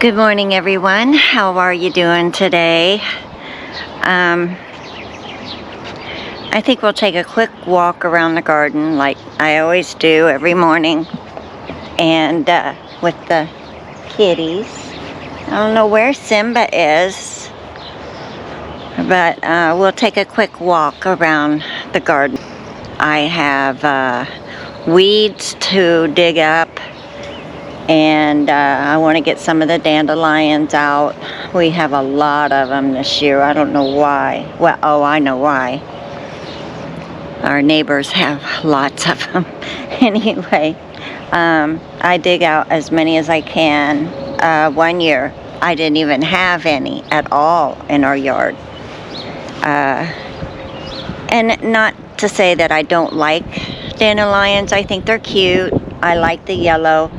Good morning, everyone. How are you doing today? I think we'll take a quick walk around the garden like I always do every morning, and with the kitties. I don't know where Simba is, but we'll take a quick walk around the garden. I have weeds to dig up, and I want to get some of the dandelions out. We have a lot of them this year. I don't know why. Well, oh, I know why. Our neighbors have lots of them. Anyway, I dig out as many as I can. One year, I didn't even have any at all in our yard. And not to say that I don't like dandelions. I think they're cute. I like the yellow.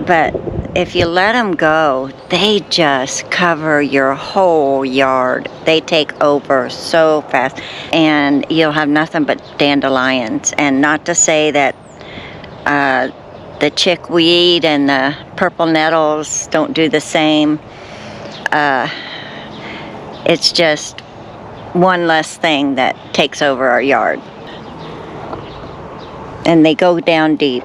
But if you let them go, they just cover your whole yard. They take over so fast, and you'll have nothing but dandelions. And not to say that the chickweed and the purple nettles don't do the same. It's just one less thing that takes over our yard. And they go down deep.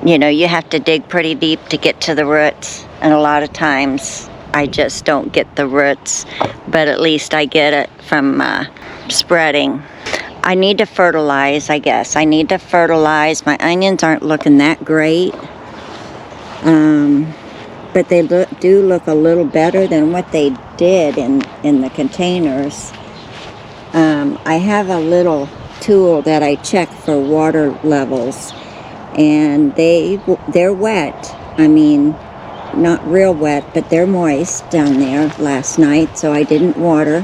You know, you have to dig pretty deep to get to the roots, and a lot of times I just don't get the roots, but at least I get it from spreading. I need to fertilize, I guess. I need to fertilize. My onions aren't looking that great, but they do look a little better than what they did in the containers. I have a little tool that I check for water levels, and they're wet. I mean, not real wet, but they're moist down there last night, so I didn't water.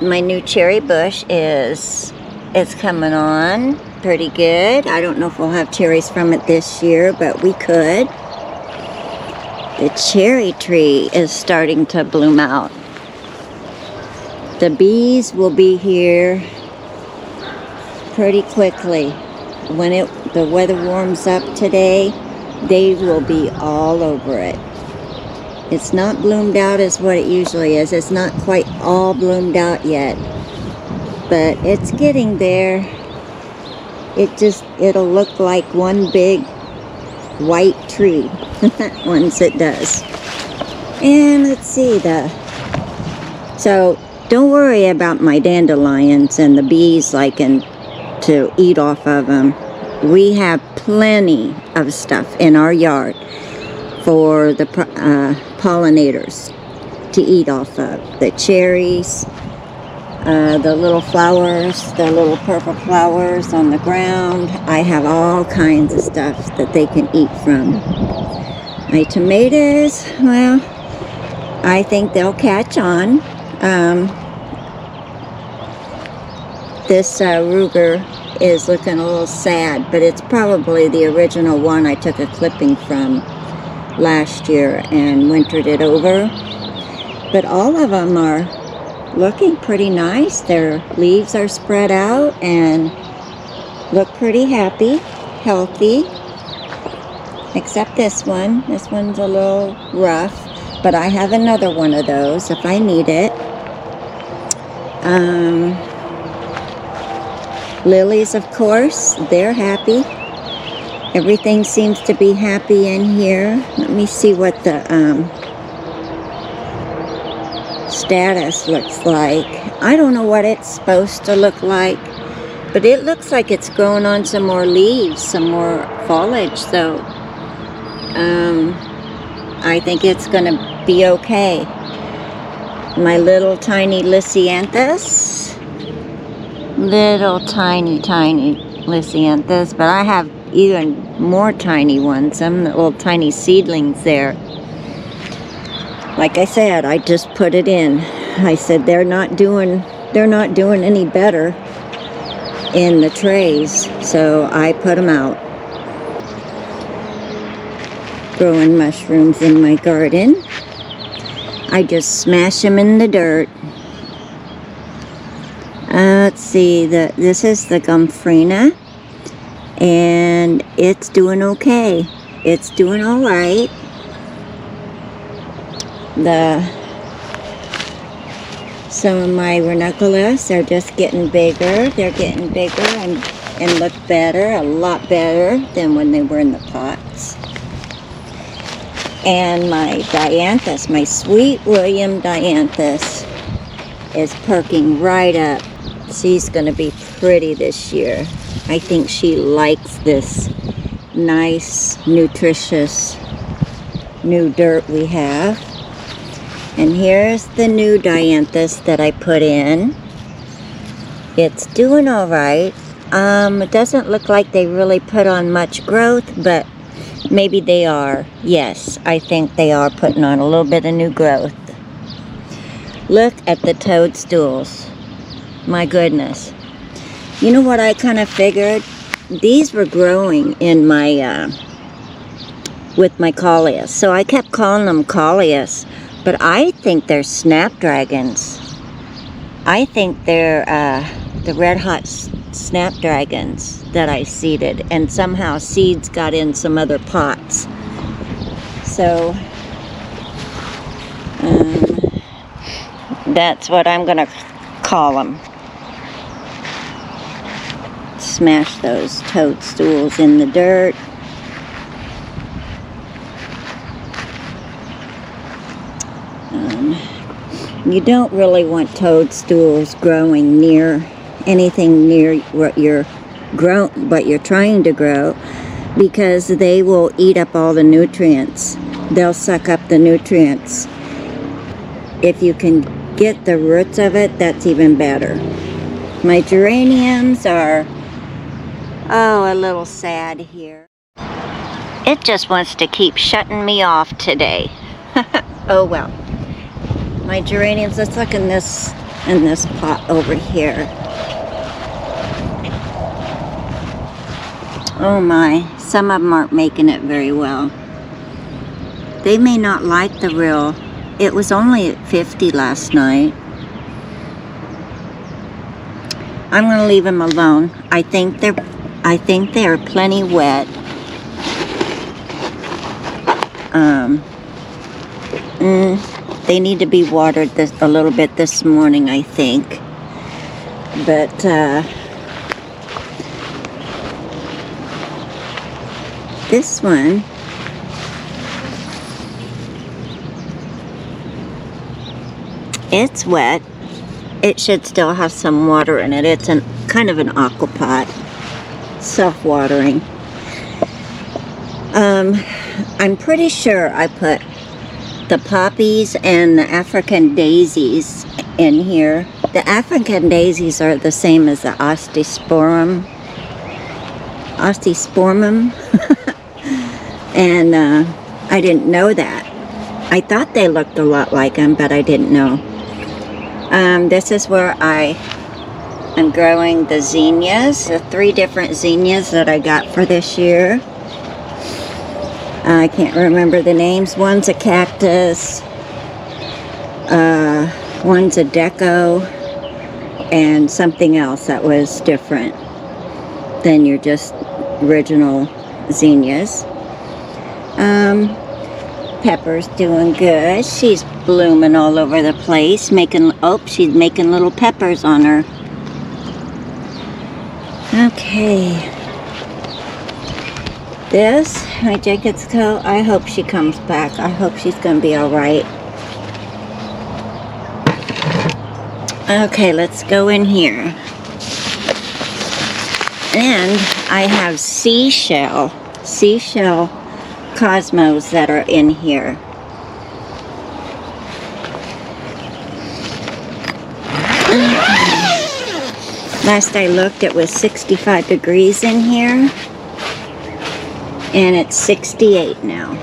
My new cherry bush is coming on pretty good. I don't know if we'll have cherries from it this year, but we could. The cherry tree is starting to bloom out. The bees will be here pretty quickly. When the weather warms up today, they will be all over it. It's not bloomed out as what it usually is. It's not quite all bloomed out yet, but it's getting there. It'll look like one big white tree once it does. And let's see, so don't worry about my dandelions and the bees liking to eat off of them. We have plenty of stuff in our yard for the pollinators to eat off of. The cherries, the little flowers, the little purple flowers on the ground. I have all kinds of stuff that they can eat from. My tomatoes, well, I think they'll catch on. This Ruger is looking a little sad, but it's probably the original one I took a clipping from last year and wintered it over. But all of them are looking pretty nice. Their leaves are spread out and look pretty happy, healthy, except this one. This one's a little rough, but I have another one of those if I need it. Lilies, of course, they're happy. Everything seems to be happy in here. Let me see what the status looks like. I don't know what it's supposed to look like, but it looks like it's growing on some more leaves, some more foliage, so I think it's gonna be okay. My little tiny lisianthus. Little tiny lisianthus, but I have even more tiny ones, some little tiny seedlings there. Like I said, I just put it in. I said they're not doing any better in the trays, so I put them out. Growing mushrooms in my garden. I just smash them in the dirt. Let's see, this is the Gomphrena. and it's doing okay. It's doing all right. Some of my ranunculus are just getting bigger. They're getting bigger and look better, a lot better than when they were in the pots. And my dianthus, my sweet William dianthus, is perking right up. She's going to be pretty this year. I think she likes this nice, nutritious new dirt we have. And here's the new dianthus that I put in. It's doing all right. It doesn't look like they really put on much growth, but maybe they are. Yes, I think they are putting on a little bit of new growth. Look at the toadstools. My goodness. You know what I kind of figured? These were growing in my, with my coleus. So I kept calling them coleus. But I think they're snapdragons. I think they're the red hot snapdragons that I seeded. And somehow seeds got in some other pots. So, that's what I'm going to call them. Smash those toadstools in the dirt. You don't really want toadstools growing near anything near what you're trying to grow, because they will eat up all the nutrients. They'll suck up the nutrients. If you can get the roots of it, that's even better. My geraniums are, a little sad here. It just wants to keep shutting me off today. Oh well. My geraniums, let's look in this pot over here. Oh my, some of them aren't making it very well. They may not like the real, it was only at 50 last night. I'm gonna leave them alone. I think they're plenty wet. They need to be watered a little bit this morning, I think. But, this one, it's wet. It should still have some water in it. It's kind of an aqua pot, self-watering. I'm pretty sure I put the poppies and the African daisies in here. The African daisies are the same as the osteosporum. And I didn't know that. I thought they looked a lot like them, but I didn't know. This is where I'm growing the zinnias, the 3 different zinnias that I got for this year. I can't remember the names. One's a cactus, one's a deco, and something else that was different than your just original zinnias. Pepper's doing good. She's blooming all over the place, she's making little peppers on her. Okay. This, my Jacob's coat, I hope she comes back. I hope she's going to be alright. Okay, let's go in here. And I have seashell cosmos that are in here. Last I looked, it was 65 degrees in here. And it's 68 now.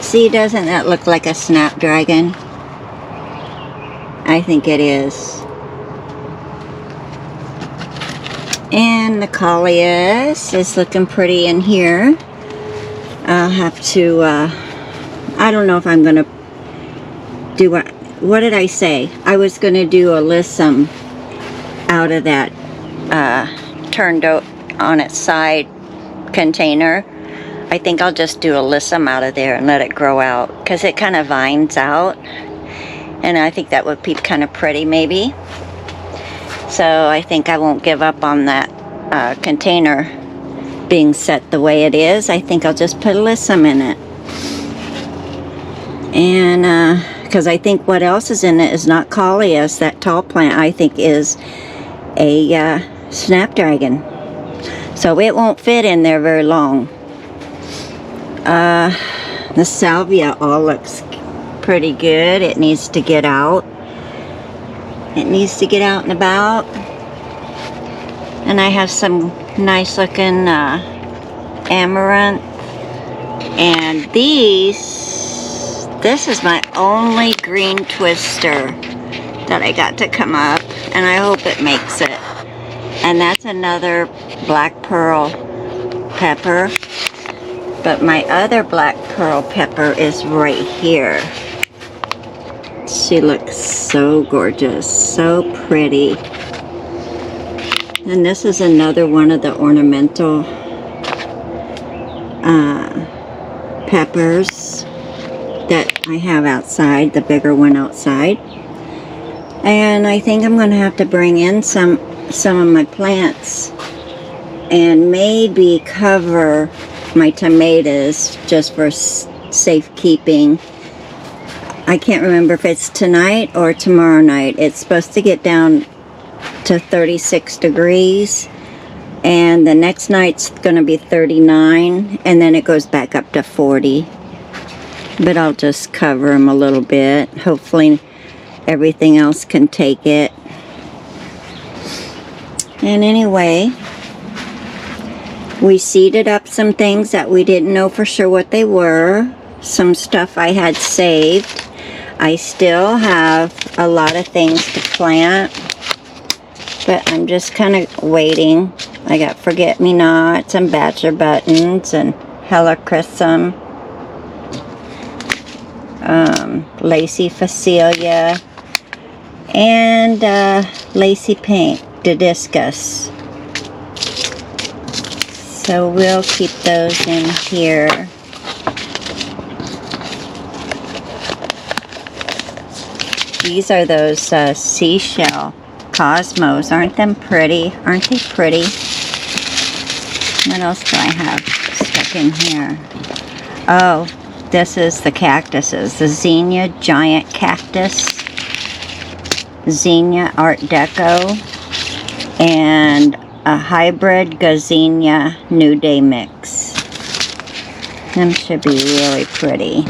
See, doesn't that look like a snapdragon? I think it is. And the coleus is looking pretty in here. I'll have to, I don't know if I'm going to do what did I say? I was going to do a alyssum out of that turned on its side container. I think I'll just do alyssum out of there and let it grow out, because it kind of vines out, and I think that would be kind of pretty maybe. So I think I won't give up on that container being set the way it is. I think I'll just put alyssum in it. And because I think what else is in it is not coleus, that tall plant, I think is a snapdragon. So it won't fit in there very long. The salvia all looks pretty good. It needs to get out. It needs to get out and about. And I have some nice looking amaranth. And this is my only green twister that I got to come up, and I hope it makes it. And that's another black pearl pepper. But my other black pearl pepper is right here. She looks so gorgeous, so pretty. And this is another one of the ornamental peppers that I have outside, the bigger one outside. And I think I'm going to have to bring in some of my plants and maybe cover my tomatoes just for safekeeping. I can't remember if it's tonight or tomorrow night. It's supposed to get down to 36 degrees, and the next night's going to be 39, and then it goes back up to 40. But I'll just cover them a little bit. Hopefully everything else can take it. And anyway, we seeded up some things that we didn't know for sure what they were. Some stuff I had saved. I still have a lot of things to plant, but I'm just kind of waiting. I got forget-me-nots and bachelor buttons and helichrysum, lacy phacelia, and lacy pink didiscus. So we'll keep those in here. These are those seashell cosmos. Aren't them pretty? Aren't they pretty? What else do I have stuck in here? Oh, this is the cactuses. The zinnia giant cactus, zinnia art deco, and a hybrid gazania new day mix. Them should be really pretty.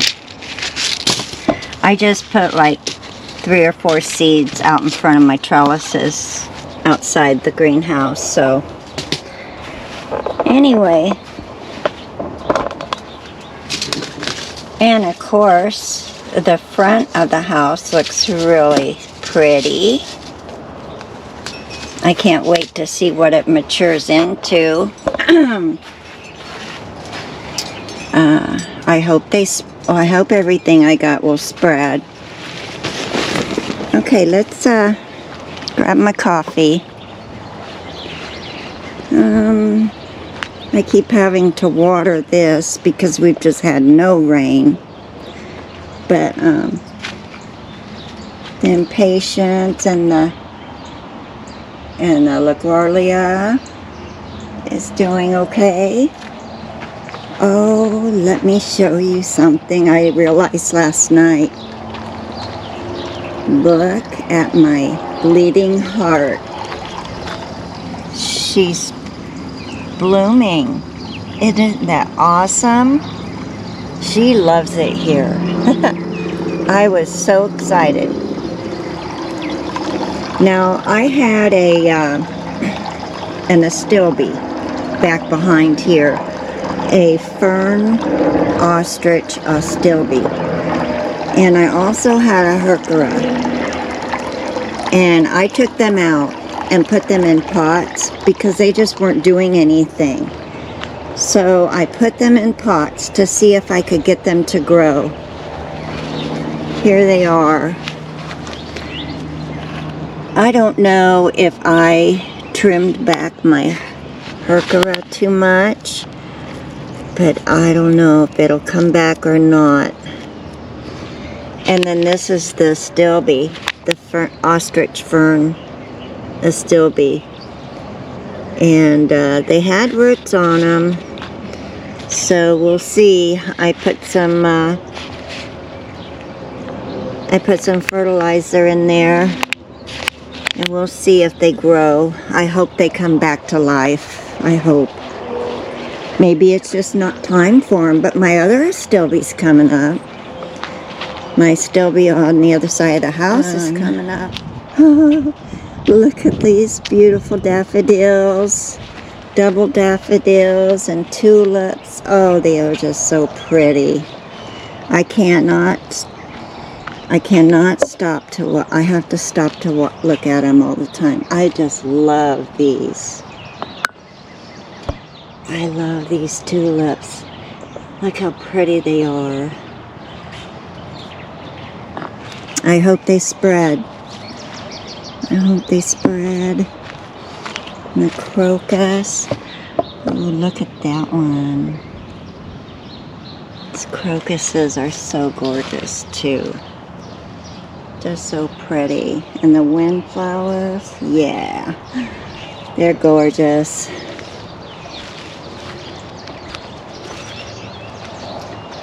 I just put like 3 or 4 seeds out in front of my trellises outside the greenhouse. So anyway, and of course the front of the house looks really pretty. I can't wait to see what it matures into. I hope everything I got will spread. Okay, let's grab my coffee. I keep having to water this because we've just had no rain. But the impatiens and the LaGuardia is doing okay. Oh, let me show you something I realized last night. Look at my bleeding heart. She's blooming. Isn't that awesome? She loves it here. I was so excited. Now, I had an astilbe back behind here. A fern ostrich astilbe. And I also had a herkera. And I took them out and put them in pots because they just weren't doing anything. So I put them in pots to see if I could get them to grow. Here they are. I don't know if I trimmed back my heuchera too much, but I don't know if it'll come back or not. And then this is the stilby, the ostrich fern, a stilby. And they had roots on them, so we'll see. I put some fertilizer in there, and we'll see if they grow. I hope they come back to life. I hope. Maybe it's just not time for them, but my other stilby's coming up. My stilby on the other side of the house is coming up. Look at these beautiful daffodils, double daffodils and tulips. Oh, they are just so pretty. I cannot stop to I have to stop to look at them all the time. I just love these. I love these tulips. Look how pretty they are. I hope they spread. I hope they spread. And the crocus. Oh, look at that one. These crocuses are so gorgeous too. Just so pretty. And the windflowers, yeah, they're gorgeous.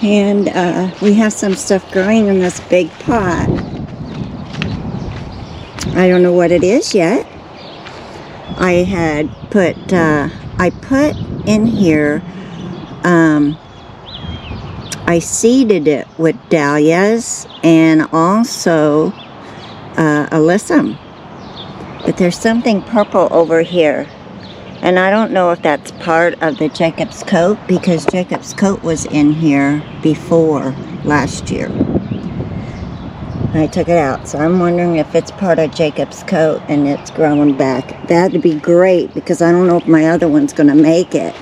And we have some stuff growing in this big pot. I don't know what it is yet. I had put, I put in here, I seeded it with dahlias and also alyssum. But there's something purple over here. And I don't know if that's part of the Jacob's coat, because Jacob's coat was in here before last year. I took it out, so I'm wondering if it's part of Jacob's coat and it's growing back. That'd be great, because I don't know if my other one's going to make it.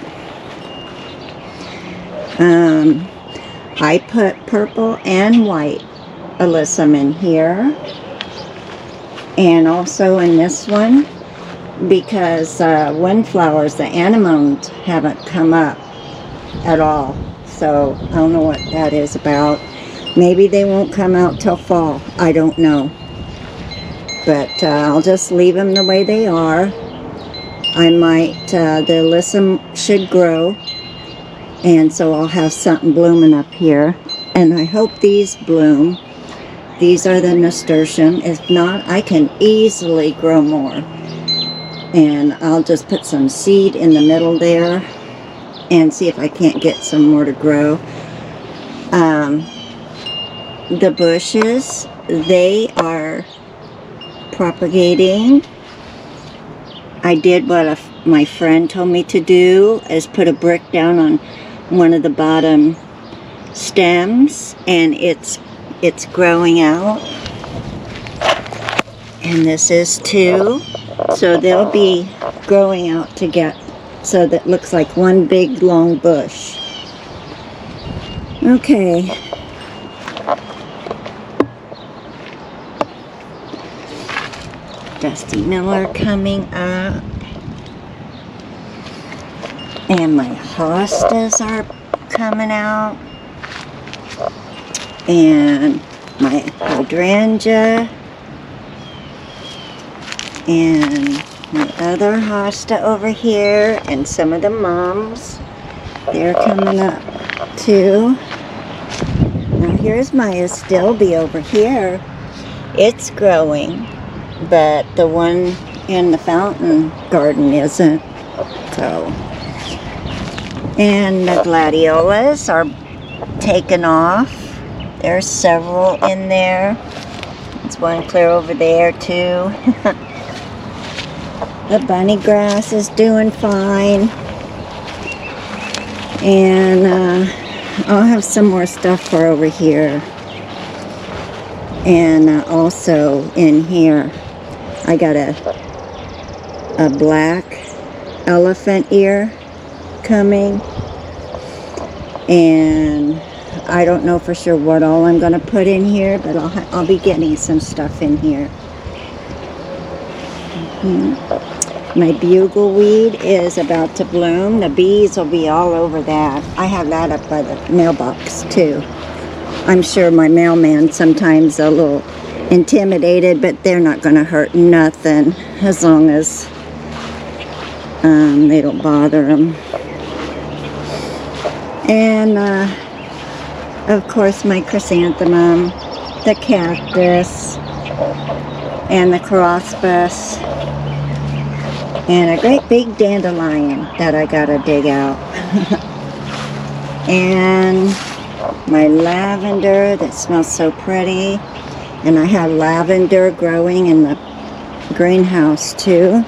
I put purple and white alyssum in here, and also in this one, because windflowers, the anemones haven't come up at all. So I don't know what that is about. Maybe they won't come out till fall. I don't know. But I'll just leave them the way they are. I might, the alyssum should grow. And so I'll have something blooming up here. And I hope these bloom. These are the nasturtium. If not, I can easily grow more. And I'll just put some seed in the middle there and see if I can't get some more to grow. The bushes, they are propagating. I did what my friend told me to do, is put a brick down on one of the bottom stems, and it's growing out. And this is too. So they'll be growing out together, so that looks like one big long bush. Okay. Dusty Miller coming up. And my hostas are coming out. And my hydrangea. And my other hosta over here, and some of the mums, they're coming up too. Now here's my astilbe over here. It's growing, but the one in the fountain garden isn't. So, and the gladiolas are taken off. There's several in there. There's one clear over there too. The bunny grass is doing fine. And I'll have some more stuff for over here. And also in here, I got a black elephant ear coming. And I don't know for sure what all I'm going to put in here, but I'll be getting some stuff in here. My bugleweed is about to bloom. The bees will be all over that. I have that up by the mailbox too. I'm sure my mailman sometimes a little intimidated, but they're not going to hurt nothing as long as they don't bother them. And of course my chrysanthemum, the cactus, and the crossbus, and a great big dandelion that I gotta dig out. And my lavender that smells so pretty, and I have lavender growing in the greenhouse too.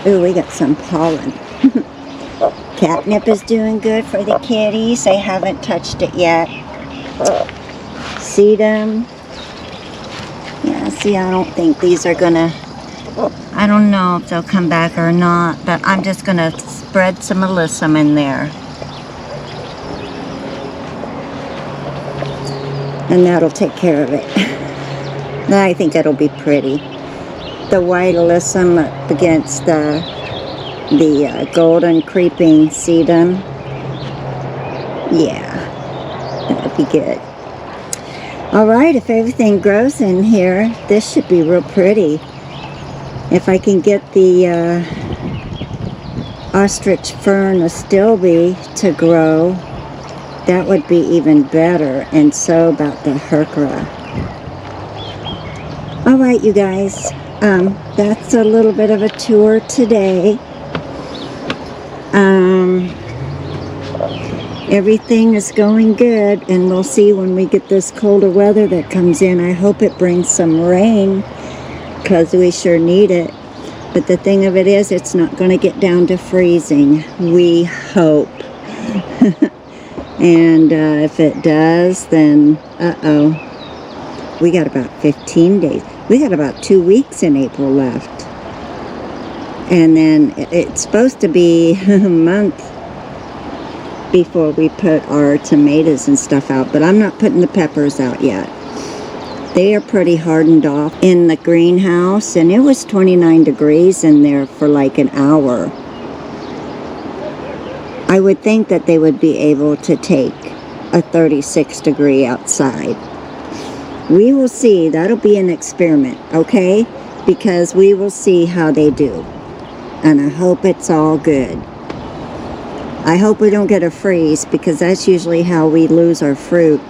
Ooh, we got some pollen. Catnip is doing good for the kitties. They haven't touched it yet. Sedum. Yeah, see, I don't think these are gonna, I don't know if they'll come back or not, but I'm just gonna spread some alyssum in there. And that'll take care of it. I think it'll be pretty. The white alyssum up against the golden creeping sedum. Yeah, that'll be good. Alright, if everything grows in here, this should be real pretty. If I can get the ostrich fern astilbe to grow, that would be even better. And so about the heuchera. Alright, you guys, that's a little bit of a tour today. Everything is going good, and we'll see when we get this colder weather that comes in. I hope it brings some rain, because we sure need it. But the thing of it is, it's not going to get down to freezing. We hope. And if it does, then uh-oh. We got about 15 days. We got about 2 weeks in April left. And then it's supposed to be a month before we put our tomatoes and stuff out. But I'm not putting the peppers out yet. They are pretty hardened off in the greenhouse. And it was 29 degrees in there for like an hour. I would think that they would be able to take a 36 degree outside. We will see. That'll be an experiment, okay? Because we will see how they do. And I hope it's all good. I hope we don't get a freeze, because that's usually how we lose our fruit,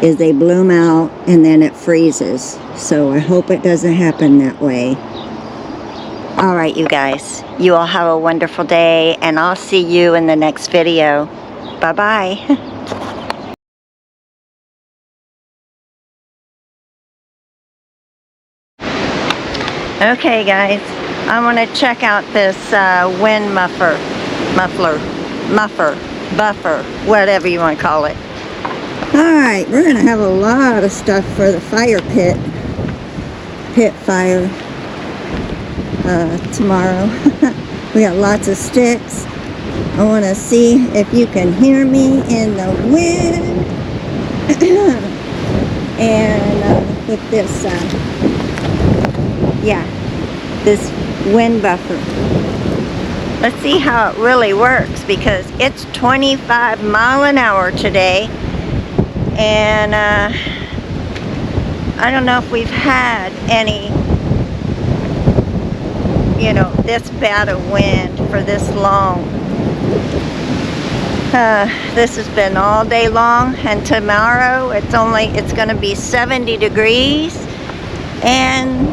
is they bloom out and then it freezes. So I hope it doesn't happen that way. Alright, you guys. You all have a wonderful day, and I'll see you in the next video. Bye-bye. Okay, guys, I want to check out this wind buffer, whatever you want to call it. Alright, we're going to have a lot of stuff for the fire pit fire tomorrow. We got lots of sticks. I want to see if you can hear me in the wind. And with this this wind buffer. Let's see how it really works, because it's 25 mile an hour today, and I don't know if we've had any, you know, this bad a wind for this long. This has been all day long, and tomorrow it's going to be 70 degrees and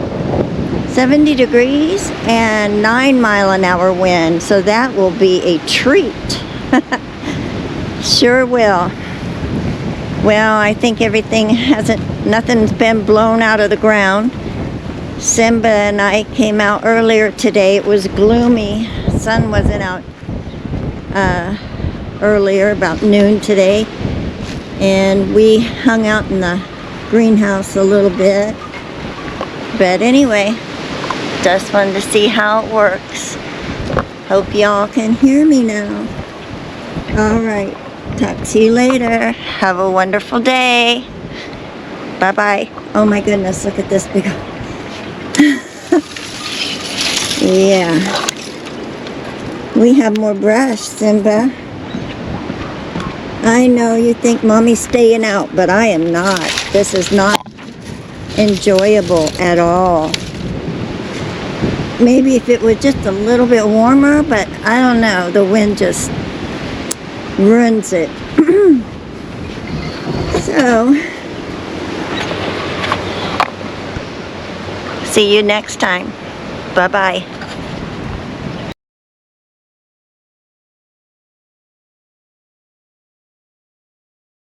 9 mile an hour wind, so that will be a treat. Sure will. Well, I think nothing's been blown out of the ground. Simba and I came out earlier today. It was gloomy. Sun wasn't out earlier, about noon today, and we hung out in the greenhouse a little bit. But anyway, just wanted to see how it works. Hope y'all can hear me now. Alright, talk to you later. Have a wonderful day. Bye-bye. Oh my goodness, look at this big... Yeah. We have more brush, Simba. I know you think Mommy's staying out, but I am not. This is not enjoyable at all. Maybe if it was just a little bit warmer, but I don't know. The wind just ruins it. So, see you next time. Bye-bye.